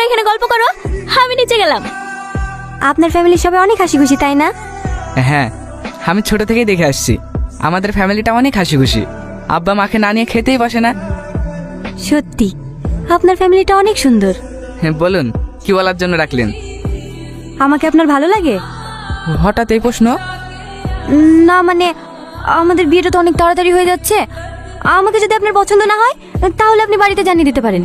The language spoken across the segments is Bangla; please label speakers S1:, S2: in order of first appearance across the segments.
S1: এখানে গল্প করো, আমি নিচে গেলাম।
S2: আপনার ফ্যামিলির সবাই অনেক হাসি খুশি তাই না?
S3: হ্যাঁ, আমি ছোট থেকেই দেখে আসছি আমাদের ফ্যামিলিটা অনেক হাসি খুশি। আব্বা মাকে না নিয়ে খেতেই বসে না।
S2: সত্যি আপনার ফ্যামিলিটা অনেক সুন্দর।
S3: হ্যাঁ, বলুন কি বলার জন্য রাখলেন?
S2: আমাকে আপনার ভালো লাগে?
S3: হঠাৎ এই প্রশ্ন?
S2: না মানে আমাদের বিয়েটা তো অনেক তাড়াতাড়ি হয়ে যাচ্ছে। আমাকে যদি আপনার পছন্দ না হয় তাহলে আপনি বাড়িতে জানিয়ে দিতে পারেন।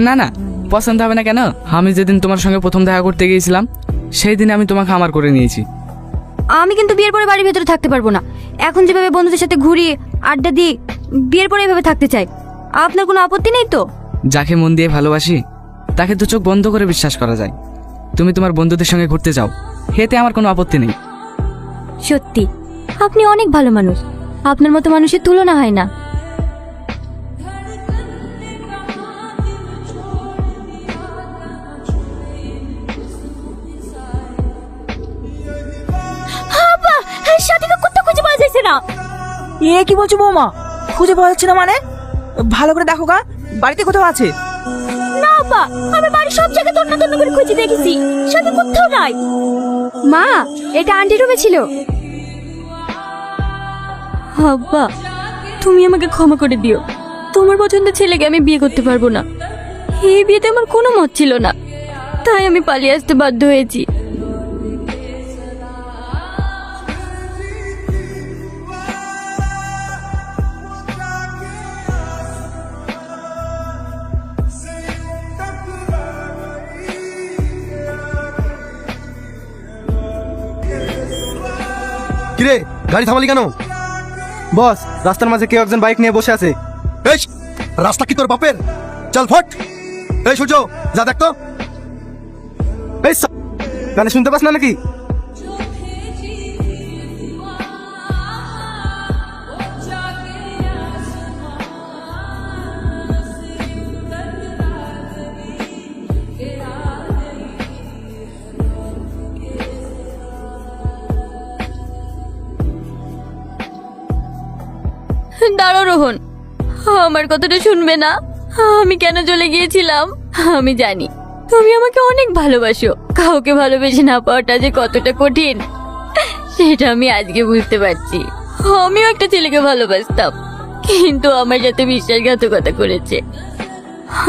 S3: না না, পছন্দ হবে না কেন? আমি যেদিন তোমার সঙ্গে প্রথম দেখা করতে গিয়েছিলাম সেই দিন আমি তোমাকে আমার করে নিয়েছি।
S2: আমি কিন্তু বিয়ের পরে বাড়ির ভেতরে থাকতে পারবো না। এখন যেভাবে বন্ধুদের সাথে ঘুরি আড্ডা দিই, বিয়ের পরে এভাবে থাকতে চাই। আপনার কোনো আপত্তি নেই তো?
S3: যাকে মন দিয়ে ভালোবাসি তাকে দু চোখ বন্ধ করে বিশ্বাস করা যায়। তুমি তোমার বন্ধুদের সঙ্গে ঘুরতে যাও, এতে আমার কোনো আপত্তি নেই।
S2: সত্যি আপনি অনেক ভালো মানুষ। আপনার মতো মানুষের তুলনা হয় না।
S1: আব্বা, সাথীকে কোথাও খুঁজে পাওয়া যাচ্ছে না।
S4: এ কি বলছো বৌমা? খুঁজে পাওয়া যাচ্ছে না মানে? ভালো করে দেখো গা, বাড়িতে কোথাও আছে?
S1: না আব্বা, আমি বাড়ির সব জায়গায় তন্ন তন্ন করে খুঁজে দেখেছি, সাথী কোথাও নাই।
S2: মা, এটা আন্টি রুমে ছিল। আব্বা, তুমি আমাকে ক্ষমা করে দিও। তোমার পছন্দের ছেলেকে আমি বিয়ে করতে পারবো না। এই বিয়েতে আমার কোনো মত ছিল না, তাই আমি পালিয়ে আসতে বাধ্য হয়েছি।
S5: কিরে, গাড়ি থামালি কেন? বস, রাস্তার মাঝে কেউ একজন বাইক নিয়ে বসে আছে। এই রাস্তা কি তোর বাপের? চল ফট। এই সূর্য, যা দেখ তো। এই গানে শুনতে পাস না নাকি?
S2: দাঁড়াও রোহন, আমার কথাটা শুনবে না? আমি কেন চলে গিয়েছিলাম? আমি জানি তুমি আমাকে অনেক ভালোবাসো। কাউকে ভালোবেসে না পাওয়াটা যে কতটা কঠিন সেটা আমি আজকে বুঝতে পারছি। আমিও একটা ছেলেকে ভালোবাসতাম, কিন্তু আমার সাথে বিশ্বাসঘাতকতা করেছে।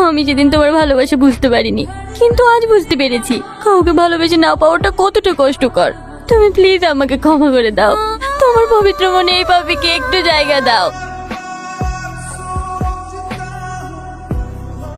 S2: আমি সেদিন তোমার ভালোবাসা বুঝতে পারিনি, কিন্তু আজ বুঝতে পেরেছি কাউকে ভালোবেসে না পাওয়াটা কতটা কষ্টকর। তুমি প্লিজ আমাকে ক্ষমা করে দাও। তোমার পবিত্র মনে এই পাপিকে একটু জায়গা দাও।